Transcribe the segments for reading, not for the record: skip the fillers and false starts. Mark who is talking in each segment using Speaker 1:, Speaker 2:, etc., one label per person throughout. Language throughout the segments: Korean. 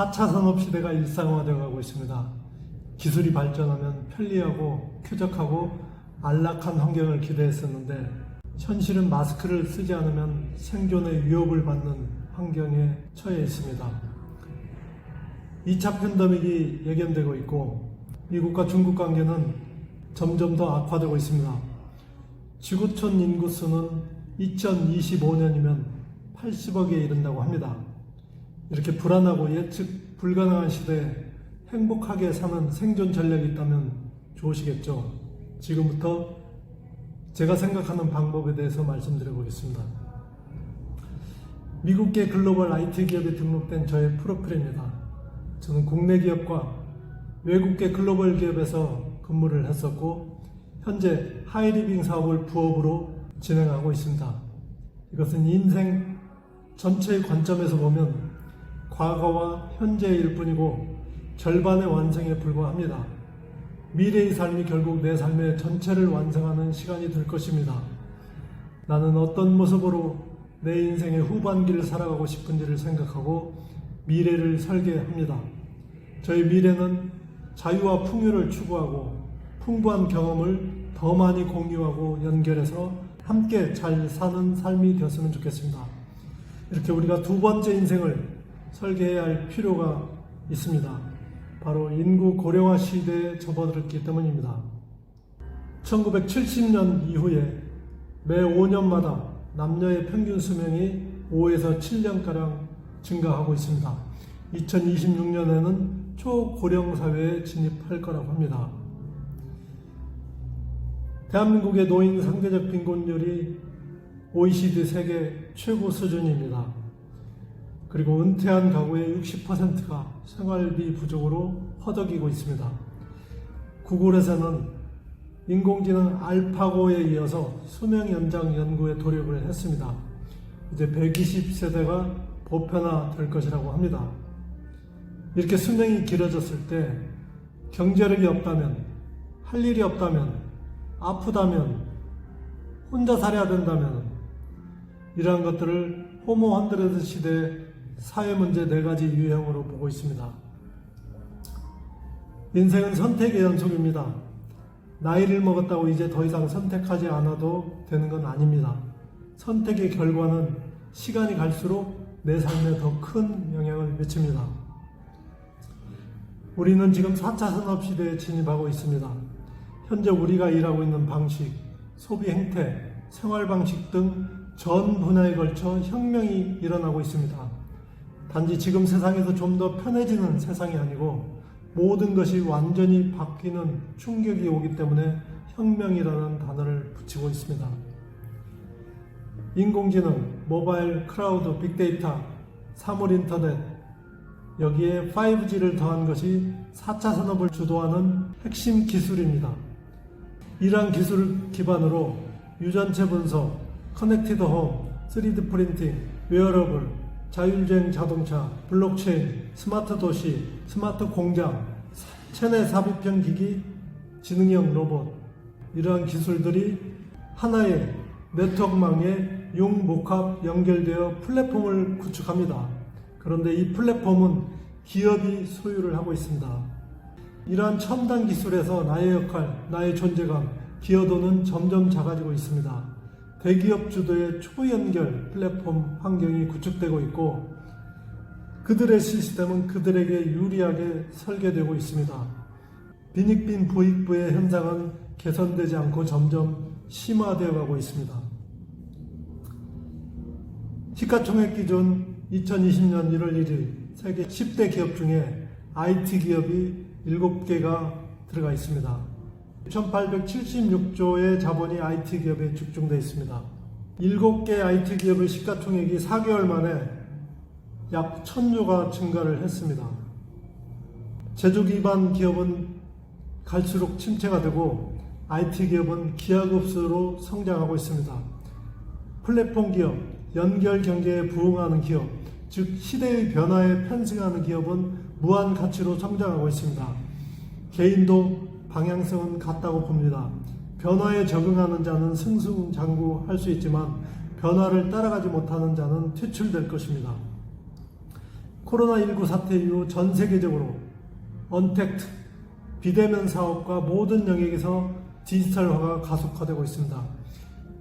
Speaker 1: 4차 산업시대가 일상화되어 가고 있습니다. 기술이 발전하면 편리하고 쾌적하고 안락한 환경을 기대했었는데 현실은 마스크를 쓰지 않으면 생존의 위협을 받는 환경에 처해 있습니다. 2차 팬데믹이 예견되고 있고 미국과 중국 관계는 점점 더 악화되고 있습니다. 지구촌 인구수는 2025년이면 80억에 이른다고 합니다. 이렇게 불안하고 예측 불가능한 시대에 행복하게 사는 생존 전략이 있다면 좋으시겠죠. 지금부터 제가 생각하는 방법에 대해서 말씀드려 보겠습니다. 미국계 글로벌 IT 기업에 등록된 저의 프로필입니다. 저는 국내 기업과 외국계 글로벌 기업에서 근무를 했었고 현재 하이리빙 사업을 부업으로 진행하고 있습니다. 이것은 인생 전체의 관점에서 보면 과거와 현재의 일뿐이고 절반의 완성에 불과합니다. 미래의 삶이 결국 내 삶의 전체를 완성하는 시간이 될 것입니다. 나는 어떤 모습으로 내 인생의 후반기를 살아가고 싶은지를 생각하고 미래를 설계합니다. 저희 미래는 자유와 풍요를 추구하고 풍부한 경험을 더 많이 공유하고 연결해서 함께 잘 사는 삶이 되었으면 좋겠습니다. 이렇게 우리가 두 번째 인생을 설계해야 할 필요가 있습니다. 바로 인구 고령화 시대에 접어들었기 때문입니다. 1970년 이후에 매 5년마다 남녀의 평균 수명이 5에서 7년가량 증가하고 있습니다. 2026년에는 초고령 사회에 진입할 거라고 합니다. 대한민국의 노인 상대적 빈곤율이 OECD 세계 최고 수준입니다. 그리고 은퇴한 가구의 60%가 생활비 부족으로 허덕이고 있습니다. 구글에서는 인공지능 알파고에 이어서 수명 연장 연구에 돌입을 했습니다. 이제 120세대가 보편화될 것이라고 합니다. 이렇게 수명이 길어졌을 때 경제력이 없다면, 할 일이 없다면, 아프다면, 혼자 살아야 된다면 이러한 것들을 호모 헌드레드 시대의 사회문제 4가지 유형으로 보고 있습니다. 인생은 선택의 연속입니다. 나이를 먹었다고 이제 더 이상 선택하지 않아도 되는 건 아닙니다. 선택의 결과는 시간이 갈수록 내 삶에 더 큰 영향을 미칩니다. 우리는 지금 4차 산업시대에 진입하고 있습니다. 현재 우리가 일하고 있는 방식, 소비 행태, 생활 방식 등 전 분야에 걸쳐 혁명이 일어나고 있습니다. 단지 지금 세상에서 좀 더 편해지는 세상이 아니고 모든 것이 완전히 바뀌는 충격이 오기 때문에 혁명이라는 단어를 붙이고 있습니다. 인공지능, 모바일, 클라우드, 빅데이터, 사물인터넷, 여기에 5G를 더한 것이 4차 산업을 주도하는 핵심 기술입니다. 이러한 기술을 기반으로 유전체 분석, 커넥티드 홈, 3D 프린팅, 웨어러블, 자율주행 자동차, 블록체인, 스마트 도시, 스마트 공장, 체내 삽입형 기기, 지능형 로봇, 이러한 기술들이 하나의 네트워크망에 융목합 연결되어 플랫폼을 구축합니다. 그런데 이 플랫폼은 기업이 소유를 하고 있습니다. 이러한 첨단 기술에서 나의 역할, 나의 존재감, 기여도는 점점 작아지고 있습니다. 대기업 주도의 초연결 플랫폼 환경이 구축되고 있고 그들의 시스템은 그들에게 유리하게 설계되고 있습니다. 빈익빈 부익부의 현상은 개선되지 않고 점점 심화되어 가고 있습니다. 시가총액 기준 2020년 1월 1일 세계 10대 기업 중에 IT 기업이 7개가 들어가 있습니다. 1876조의 자본이 IT 기업에 집중되어 있습니다. 7개 IT 기업의 시가총액이 4개월 만에 약 1000조가 증가를 했습니다. 제조 기반 기업은 갈수록 침체가 되고 IT 기업은 기하급수로 성장하고 있습니다. 플랫폼 기업, 연결 경제에 부응하는 기업, 즉 시대의 변화에 편승하는 기업은 무한 가치로 성장하고 있습니다. 개인도 방향성은 같다고 봅니다. 변화에 적응하는 자는 승승장구할 수 있지만 변화를 따라가지 못하는 자는 퇴출될 것입니다. 코로나19 사태 이후 전 세계적으로 언택트, 비대면 사업과 모든 영역에서 디지털화가 가속화되고 있습니다.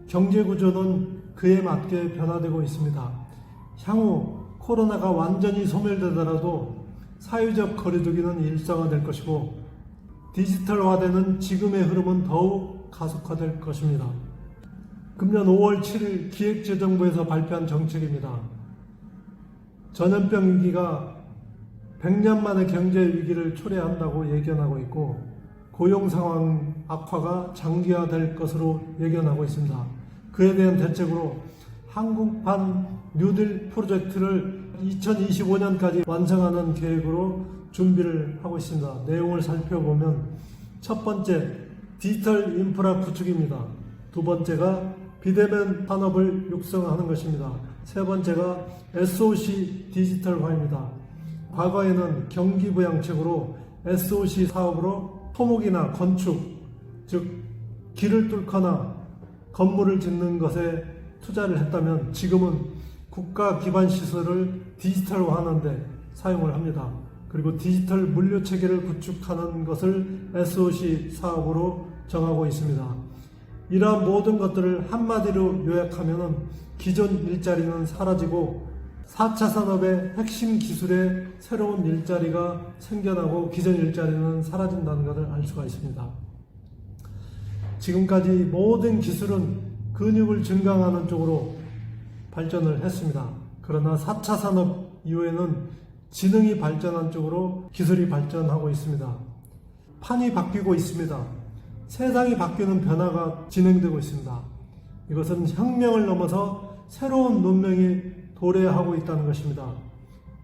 Speaker 1: 경제 구조는 그에 맞게 변화되고 있습니다. 향후 코로나가 완전히 소멸되더라도 사회적 거리두기는 일상화될 것이고 디지털화되는 지금의 흐름은 더욱 가속화될 것입니다. 금년 5월 7일 기획재정부에서 발표한 정책입니다. 전염병 위기가 100년 만에 경제 위기를 초래한다고 예견하고 있고 고용 상황 악화가 장기화될 것으로 예견하고 있습니다. 그에 대한 대책으로 한국판 뉴딜 프로젝트를 2025년까지 완성하는 계획으로 준비를 하고 있습니다. 내용을 살펴보면 첫 번째, 디지털 인프라 구축입니다. 두 번째가 비대면 산업을 육성하는 것입니다. 세 번째가 SOC 디지털화입니다. 과거에는 경기부양책으로 SOC 사업으로 토목이나 건축, 즉 길을 뚫거나 건물을 짓는 것에 투자를 했다면 지금은 국가 기반 시설을 디지털화하는 데 사용을 합니다. 그리고 디지털 물류 체계를 구축하는 것을 SOC 사업으로 정하고 있습니다. 이러한 모든 것들을 한마디로 요약하면 기존 일자리는 사라지고 4차 산업의 핵심 기술에 새로운 일자리가 생겨나고 기존 일자리는 사라진다는 것을 알 수가 있습니다. 지금까지 모든 기술은 근육을 증강하는 쪽으로 발전을 했습니다. 그러나 4차 산업 이후에는 지능이 발전한 쪽으로 기술이 발전하고 있습니다. 판이 바뀌고 있습니다. 세상이 바뀌는 변화가 진행되고 있습니다. 이것은 혁명을 넘어서 새로운 문명이 도래하고 있다는 것입니다.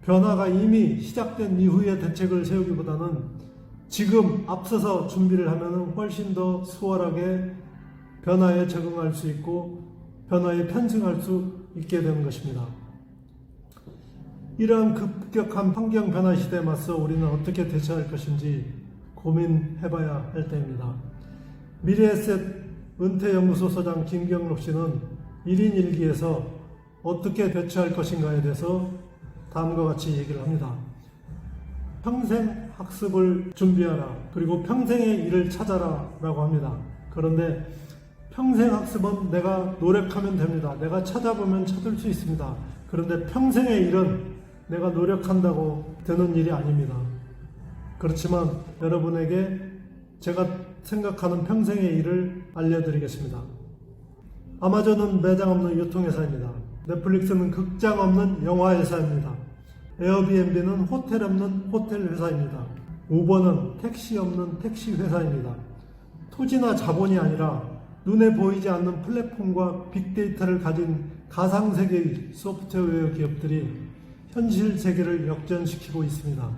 Speaker 1: 변화가 이미 시작된 이후의 대책을 세우기보다는 지금 앞서서 준비를 하면 훨씬 더 수월하게 변화에 적응할 수 있고 변화에 편승할 수 있게 되는 것입니다. 이러한 급격한 환경 변화 시대에 맞서 우리는 어떻게 대처할 것인지 고민해봐야 할 때입니다. 미래에셋 은퇴연구소 소장 김경록 씨는 1인 1기에서 어떻게 대처할 것인가에 대해서 다음과 같이 얘기를 합니다. 평생 학습을 준비하라. 그리고 평생의 일을 찾아라 라고 합니다. 그런데 평생 학습은 내가 노력하면 됩니다. 내가 찾아보면 찾을 수 있습니다. 그런데 평생의 일은 내가 노력한다고 되는 일이 아닙니다. 그렇지만 여러분에게 제가 생각하는 평생의 일을 알려드리겠습니다. 아마존은 매장 없는 유통회사입니다. 넷플릭스는 극장 없는 영화 회사입니다. 에어비앤비는 호텔 없는 호텔 회사입니다. 우버는 택시 없는 택시 회사입니다. 토지나 자본이 아니라 눈에 보이지 않는 플랫폼과 빅데이터를 가진 가상세계의 소프트웨어 기업들이 현실 세계를 역전시키고 있습니다.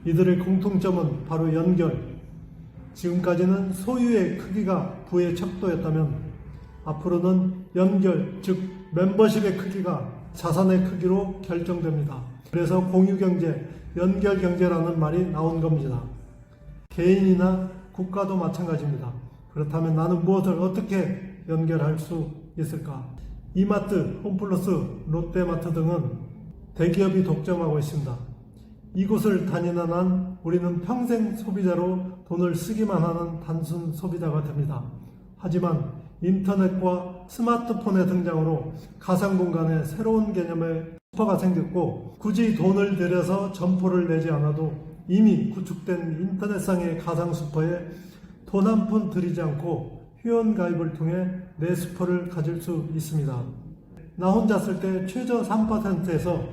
Speaker 1: 이들의 공통점은 바로 연결. 지금까지는 소유의 크기가 부의 척도였다면 앞으로는 연결, 즉 멤버십의 크기가 자산의 크기로 결정됩니다. 그래서 공유경제, 연결경제라는 말이 나온 겁니다. 개인이나 국가도 마찬가지입니다. 그렇다면 나는 무엇을 어떻게 연결할 수 있을까? 이마트, 홈플러스, 롯데마트 등은 대기업이 독점하고 있습니다. 이곳을 다니는 한 우리는 평생 소비자로 돈을 쓰기만 하는 단순 소비자가 됩니다. 하지만 인터넷과 스마트폰의 등장으로 가상공간에 새로운 개념의 슈퍼가 생겼고 굳이 돈을 들여서 점포를 내지 않아도 이미 구축된 인터넷상의 가상 슈퍼에 돈 한 푼 들이지 않고 회원가입을 통해 내 슈퍼를 가질 수 있습니다. 나 혼자 쓸 때 최저 3%에서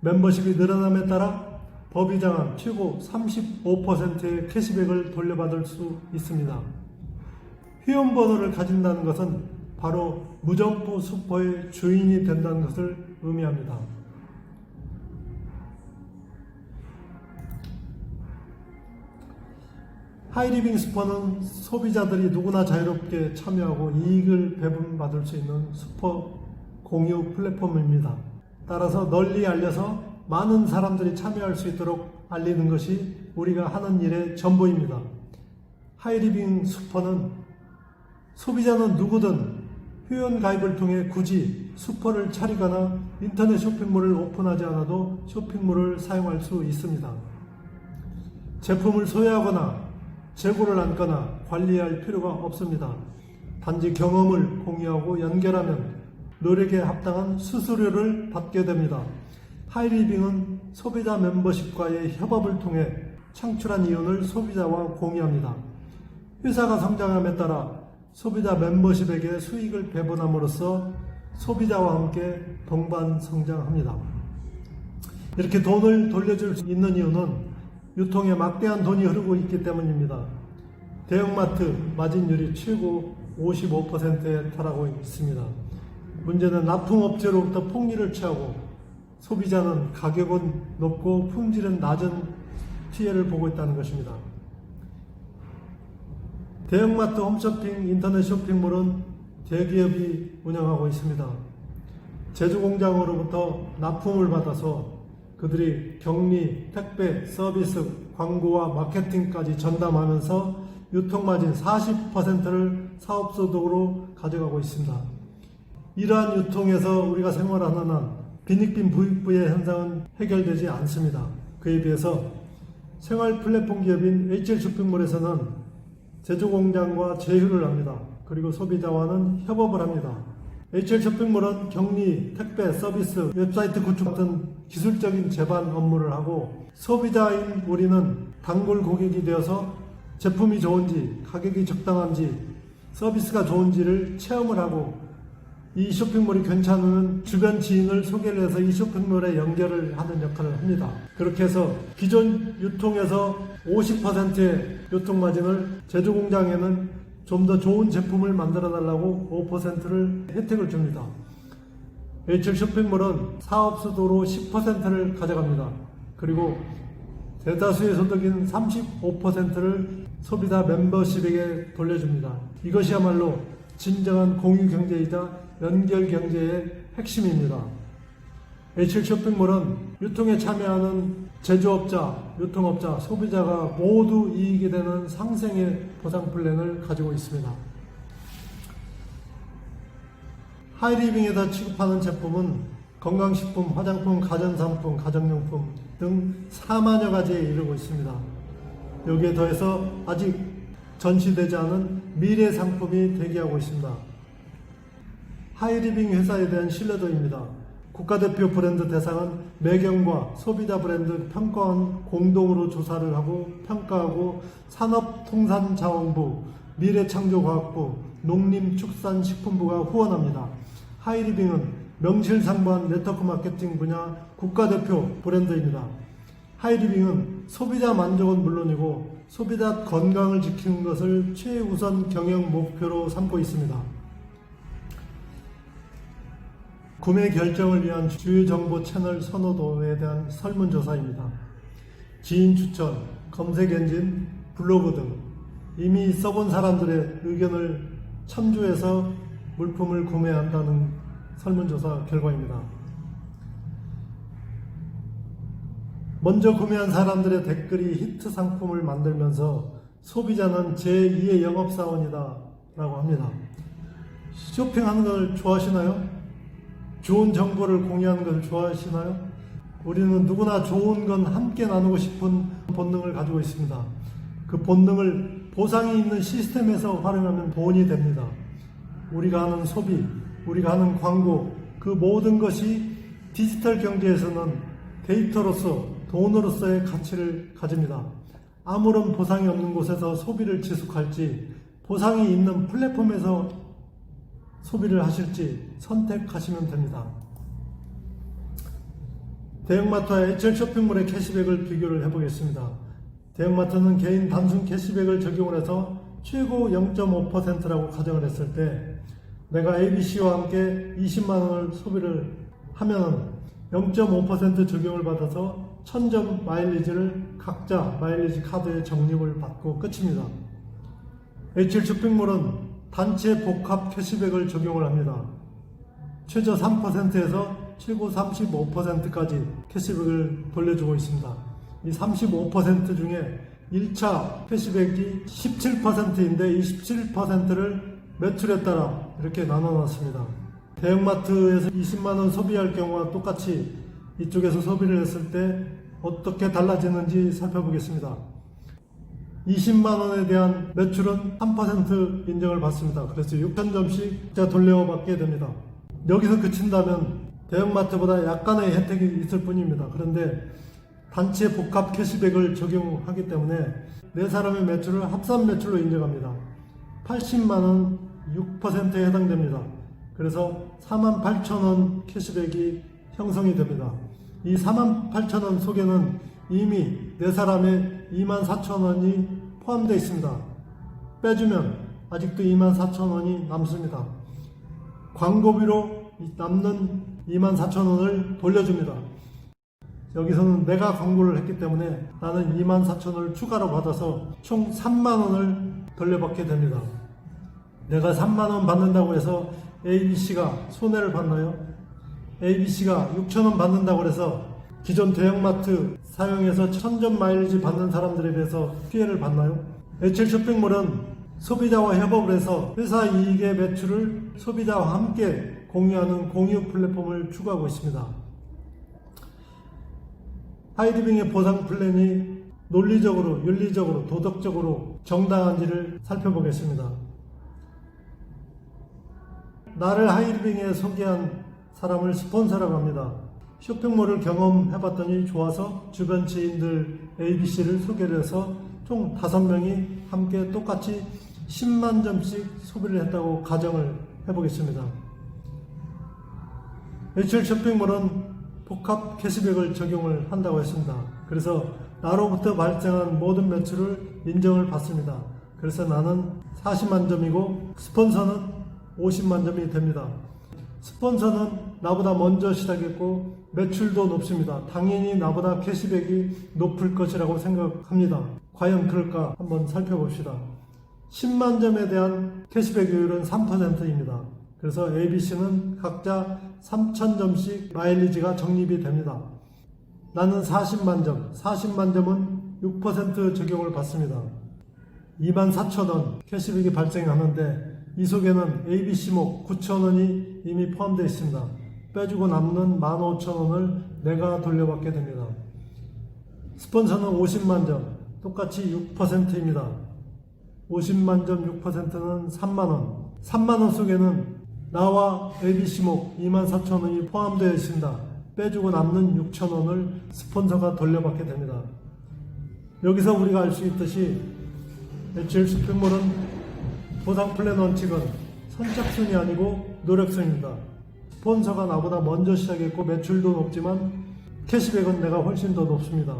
Speaker 1: 멤버십이 늘어남에 따라 법이 정한 최고 35%의 캐시백을 돌려받을 수 있습니다. 회원번호를 가진다는 것은 바로 무점포 슈퍼의 주인이 된다는 것을 의미합니다. 하이리빙 슈퍼는 소비자들이 누구나 자유롭게 참여하고 이익을 배분받을 수 있는 슈퍼 공유 플랫폼입니다. 따라서 널리 알려서 많은 사람들이 참여할 수 있도록 알리는 것이 우리가 하는 일의 전부입니다. 하이리빙 슈퍼는 소비자는 누구든 회원 가입을 통해 굳이 슈퍼를 차리거나 인터넷 쇼핑몰을 오픈하지 않아도 쇼핑몰을 사용할 수 있습니다. 제품을 소유하거나 재고를 안거나 관리할 필요가 없습니다. 단지 경험을 공유하고 연결하면 노력에 합당한 수수료를 받게 됩니다. 하이리빙은 소비자 멤버십과의 협업을 통해 창출한 이윤을 소비자와 공유합니다. 회사가 성장함에 따라 소비자 멤버십에게 수익을 배분함으로써 소비자와 함께 동반 성장합니다. 이렇게 돈을 돌려줄 수 있는 이유는 유통에 막대한 돈이 흐르고 있기 때문입니다. 대형마트 마진율이 최고 55%에 달하고 있습니다. 문제는 납품업체로부터 폭리를 취하고 소비자는 가격은 높고 품질은 낮은 피해를 보고 있다는 것입니다. 대형마트 홈쇼핑, 인터넷 쇼핑몰은 대기업이 운영하고 있습니다. 제조공장으로부터 납품을 받아서 그들이 격리, 택배, 서비스, 광고와 마케팅까지 전담하면서 유통마진 40%를 사업소득으로 가져가고 있습니다. 이러한 유통에서 우리가 생활하는 한 빈익빈 부익부의 현상은 해결되지 않습니다. 그에 비해서 생활 플랫폼 기업인 HL 쇼핑몰에서는 제조공장과 제휴를 합니다. 그리고 소비자와는 협업을 합니다. HL 쇼핑몰은 격리, 택배, 서비스, 웹사이트 구축 같은 기술적인 제반 업무를 하고 소비자인 우리는 단골 고객이 되어서 제품이 좋은지, 가격이 적당한지, 서비스가 좋은지를 체험을 하고 이 쇼핑몰이 괜찮으면 주변 지인을 소개를 해서 이 쇼핑몰에 연결을 하는 역할을 합니다. 그렇게 해서 기존 유통에서 50%의 유통마진을 제조공장에는 좀 더 좋은 제품을 만들어 달라고 5%를 혜택을 줍니다. HL 쇼핑몰은 사업수도로 10%를 가져갑니다. 그리고 대다수의 소득인 35%를 소비자 멤버십에게 돌려줍니다. 이것이야말로 진정한 공유경제이자 연결경제의 핵심입니다. HL 쇼핑몰은 유통에 참여하는 제조업자, 유통업자, 소비자가 모두 이익이 되는 상생의 보상 플랜을 가지고 있습니다. 하이리빙에서 취급하는 제품은 건강식품, 화장품, 가전상품, 가정용품 등 4만여 가지에 이르고 있습니다. 여기에 더해서 아직 전시되지 않은 미래 상품이 대기하고 있습니다. 하이리빙 회사에 대한 신뢰도입니다. 국가대표 브랜드 대상은 매경과 소비자 브랜드 평가원 공동으로 조사를 하고 평가하고 산업통상자원부, 미래창조과학부, 농림축산식품부가 후원합니다. 하이리빙은 명실상부한 네트워크 마케팅 분야 국가대표 브랜드입니다. 하이리빙은 소비자 만족은 물론이고 소비자 건강을 지키는 것을 최우선 경영 목표로 삼고 있습니다. 구매 결정을 위한 주요 정보 채널 선호도에 대한 설문조사입니다. 지인 추천, 검색 엔진, 블로그 등 이미 써본 사람들의 의견을 참조해서 물품을 구매한다는 설문조사 결과입니다. 먼저 구매한 사람들의 댓글이 히트 상품을 만들면서 소비자는 제2의 영업사원이다 라고 합니다. 쇼핑하는 걸 좋아하시나요? 좋은 정보를 공유하는 것을 좋아하시나요? 우리는 누구나 좋은 건 함께 나누고 싶은 본능을 가지고 있습니다. 그 본능을 보상이 있는 시스템에서 활용하면 돈이 됩니다. 우리가 하는 소비, 우리가 하는 광고, 그 모든 것이 디지털 경제에서는 데이터로서 돈으로서의 가치를 가집니다. 아무런 보상이 없는 곳에서 소비를 지속할지 보상이 있는 플랫폼에서 소비를 하실지 선택하시면 됩니다. 대형마트와 HL 쇼핑몰의 캐시백을 비교를 해보겠습니다. 대형마트는 개인 단순 캐시백을 적용을 해서 최고 0.5%라고 가정을 했을 때 내가 ABC와 함께 20만원을 소비를 하면 0.5% 적용을 받아서 1000점 마일리지를 각자 마일리지 카드에 적립을 받고 끝입니다. HL 쇼핑몰은 단체 복합 캐시백을 적용을 합니다. 최저 3%에서 최고 35%까지 캐시백을 돌려주고 있습니다. 이 35% 중에 1차 캐시백이 17%인데 이 17%를 매출에 따라 이렇게 나눠놨습니다. 대형마트에서 20만원 소비할 경우와 똑같이 이쪽에서 소비를 했을 때 어떻게 달라지는지 살펴보겠습니다. 20만원에 대한 매출은 3% 인정을 받습니다. 그래서 6,000점씩 제가 돌려받게 됩니다. 여기서 그친다면 대형마트보다 약간의 혜택이 있을 뿐입니다. 그런데 단체 복합 캐시백을 적용하기 때문에 네 사람의 매출을 합산 매출로 인정합니다. 80만원 6%에 해당됩니다. 그래서 48,000원 캐시백이 형성이 됩니다. 이 48,000원 속에는 이미 네 사람의 24,000원이 포함되어 있습니다. 빼주면 아직도 24,000원이 남습니다. 광고비로 남는 24,000원을 돌려줍니다. 여기서는 내가 광고를 했기 때문에 나는 24,000원을 추가로 받아서 총 3만원을 돌려받게 됩니다. 내가 3만원 받는다고 해서 ABC가 손해를 봤나요? ABC가 6,000원 받는다고 해서 기존 대형마트 사용해서 1000점 마일리지 받는 사람들에 비해서 피해를 받나요? H1 쇼핑몰은 소비자와 협업을 해서 회사 이익의 매출을 소비자와 함께 공유하는 공유 플랫폼을 추구하고 있습니다. 하이리빙의 보상 플랜이 논리적으로, 윤리적으로, 도덕적으로 정당한지를 살펴보겠습니다. 나를 하이리빙에 소개한 사람을 스폰서라고 합니다. 쇼핑몰을 경험해봤더니 좋아서 주변 지인들 ABC를 소개를 해서 총 5명이 함께 똑같이 10만 점씩 소비를 했다고 가정을 해보겠습니다. H1 쇼핑몰은 복합 캐시백을 적용을 한다고 했습니다. 그래서 나로부터 발생한 모든 매출을 인정을 받습니다. 그래서 나는 40만 점이고 스폰서는 50만 점이 됩니다. 스폰서는 나보다 먼저 시작했고 매출도 높습니다. 당연히 나보다 캐시백이 높을 것이라고 생각합니다. 과연 그럴까 한번 살펴봅시다. 10만 점에 대한 캐시백율은 3%입니다. 그래서 ABC는 각자 3,000점씩 마일리지가 적립이 됩니다. 나는 40만 점, 40만 점은 6% 적용을 받습니다. 24,000원 캐시백이 발생하는데 이 속에는 ABC목 9,000원이 이미 포함되어 있습니다. 빼주고 남는 15,000원을 내가 돌려받게 됩니다. 스폰서는 50만 점, 똑같이 6%입니다. 50만 점 6%는 3만원. 3만원 속에는 나와 ABC목 24,000원이 포함되어 있습니다. 빼주고 남는 6,000원을 스폰서가 돌려받게 됩니다. 여기서 우리가 알 수 있듯이 H1 쇼핑몰은 보상 플랜 원칙은 선착순이 아니고 노력순입니다. 스폰서가 나보다 먼저 시작했고 매출도 높지만 캐시백은 내가 훨씬 더 높습니다.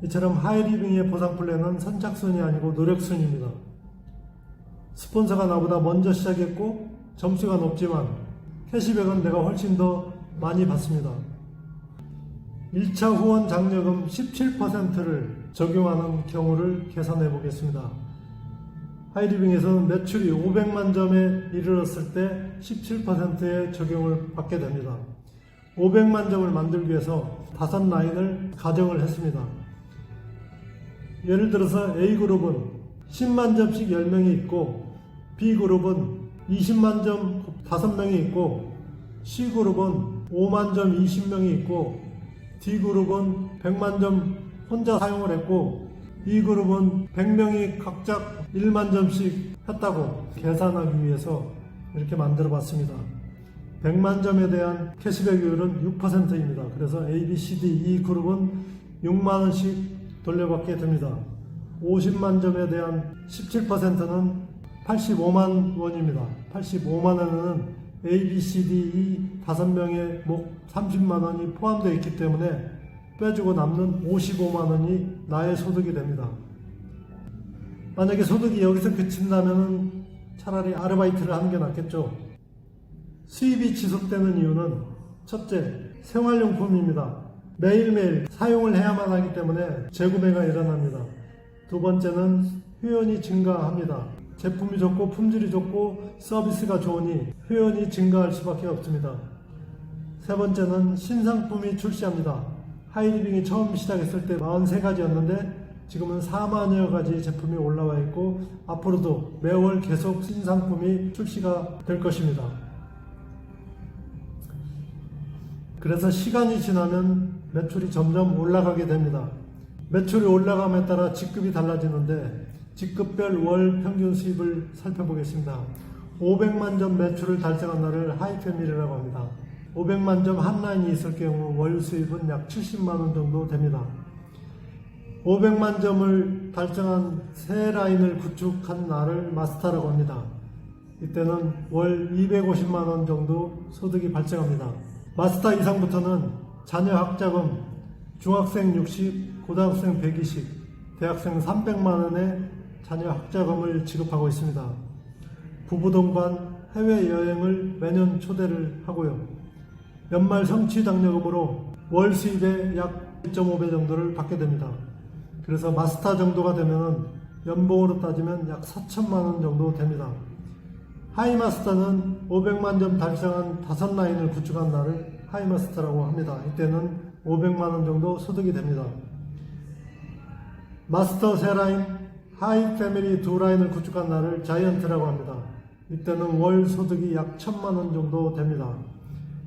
Speaker 1: 이처럼 하이리빙의 보상 플랜은 선착순이 아니고 노력순입니다. 스폰서가 나보다 먼저 시작했고 점수가 높지만 캐시백은 내가 훨씬 더 많이 받습니다. 1차 후원 장려금 17%를 적용하는 경우를 계산해 보겠습니다. 하이리빙에서는 매출이 500만 점에 이르렀을 때 17%의 적용을 받게 됩니다. 500만 점을 만들기 위해서 5라인을 가정을 했습니다. 예를 들어서 A그룹은 10만 점씩 10명이 있고 B그룹은 20만 점 5명이 있고 C그룹은 5만 점 20명이 있고 D그룹은 100만 점 혼자 사용을 했고 E그룹은 100명이 각자 1만 점씩 했다고 계산하기 위해서 이렇게 만들어 봤습니다. 100만 점에 대한 캐시백율은 6%입니다. 그래서 A, B, C, D, E 그룹은 6만원씩 돌려받게 됩니다. 50만 점에 대한 17%는 85만 원입니다. 85만 원은 A, B, C, D, E 5명의 목 30만 원이 포함되어 있기 때문에 빼주고 남는 55만 원이 나의 소득이 됩니다. 만약에 소득이 여기서 그친다면 차라리 아르바이트를 하는 게 낫겠죠. 수입이 지속되는 이유는 첫째, 생활용품입니다. 매일매일 사용을 해야만 하기 때문에 재구매가 일어납니다. 두 번째는 회원이 증가합니다. 제품이 좋고 품질이 좋고 서비스가 좋으니 회원이 증가할 수밖에 없습니다. 세 번째는 신상품이 출시합니다. 하이리빙이 처음 시작했을 때 43가지였는데 지금은 4만여 가지 제품이 올라와 있고 앞으로도 매월 계속 신상품이 출시가 될 것입니다. 그래서 시간이 지나면 매출이 점점 올라가게 됩니다. 매출이 올라감에 따라 직급이 달라지는데 직급별 월 평균 수입을 살펴보겠습니다. 500만 점 매출을 달성한 날을 하이패밀리라고 합니다. 500만 점 한 라인이 있을 경우 월 수입은 약 70만 원 정도 됩니다. 500만 점을 달성한 새 라인을 구축한 날을 마스터라고 합니다. 이때는 월 250만 원 정도 소득이 발생합니다. 마스터 이상부터는 자녀 학자금 중학생 60, 고등학생 120, 대학생 300만 원의 자녀 학자금을 지급하고 있습니다. 부부 동반 해외여행을 매년 초대를 하고요. 연말 성취 당뇨금으로 월 수입의 약 1.5배 정도를 받게 됩니다. 그래서 마스터 정도가 되면 연봉으로 따지면 약 4천만 원 정도 됩니다. 하이마스터는 500만 점 달성한 5라인을 구축한 날을 하이마스터라고 합니다. 이때는 500만 원 정도 소득이 됩니다. 마스터 3라인, 하이패밀리 2라인을 구축한 날을 자이언트라고 합니다. 이때는 월 소득이 약 1,000만 원 정도 됩니다.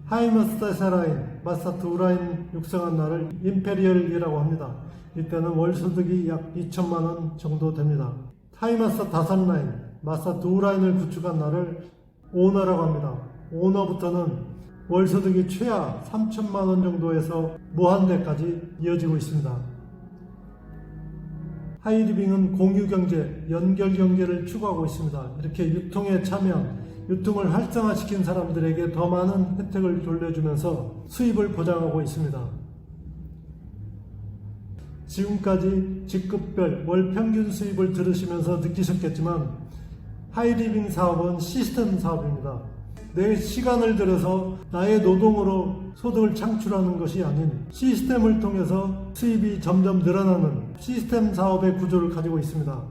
Speaker 1: 하이마스터 3라인, 마스터 2라인 육성한 날을 임페리얼이라고 합니다. 이때는 월 소득이 약 2천만 원 정도 됩니다. 하이마스터 5라인, 마스터 2라인을 구축한 날을 오너라고 합니다. 오너부터는 월 소득이 최하 3천만 원 정도에서 무한대까지 이어지고 있습니다. 하이리빙은 공유경제, 연결경제를 추구하고 있습니다. 이렇게 유통에 참여한, 유통을 활성화시킨 사람들에게 더 많은 혜택을 돌려주면서 수입을 보장하고 있습니다. 지금까지 직급별 월 평균 수입을 들으시면서 느끼셨겠지만 하이리빙 사업은 시스템 사업입니다. 내 시간을 들여서 나의 노동으로 소득을 창출하는 것이 아닌 시스템을 통해서 수입이 점점 늘어나는 시스템 사업의 구조를 가지고 있습니다.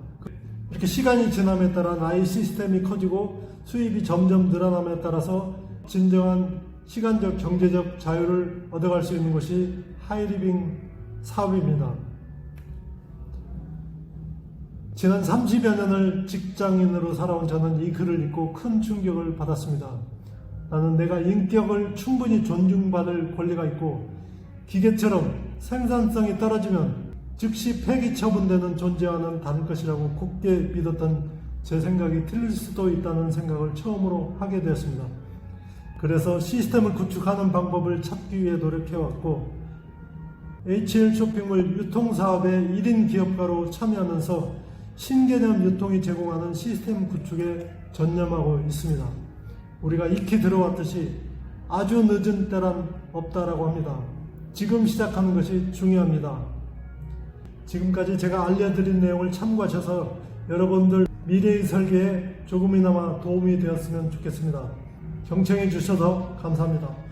Speaker 1: 이렇게 시간이 지남에 따라 나의 시스템이 커지고 수입이 점점 늘어남에 따라서 진정한 시간적 경제적 자유를 얻어갈 수 있는 것이 하이리빙 사업입니다. 지난 30여 년을 직장인으로 살아온 저는 이 글을 읽고 큰 충격을 받았습니다. 나는 내가 인격을 충분히 존중받을 권리가 있고 기계처럼 생산성이 떨어지면 즉시 폐기 처분되는 존재와는 다를 것이라고 굳게 믿었던 제 생각이 틀릴 수도 있다는 생각을 처음으로 하게 되었습니다. 그래서 시스템을 구축하는 방법을 찾기 위해 노력해왔고 HL 쇼핑몰 유통사업의 1인 기업가로 참여하면서 신개념 유통이 제공하는 시스템 구축에 전념하고 있습니다. 우리가 익히 들어왔듯이 아주 늦은 때란 없다라고 합니다. 지금 시작하는 것이 중요합니다. 지금까지 제가 알려드린 내용을 참고하셔서 여러분들 미래의 설계에 조금이나마 도움이 되었으면 좋겠습니다. 경청해 주셔서 감사합니다.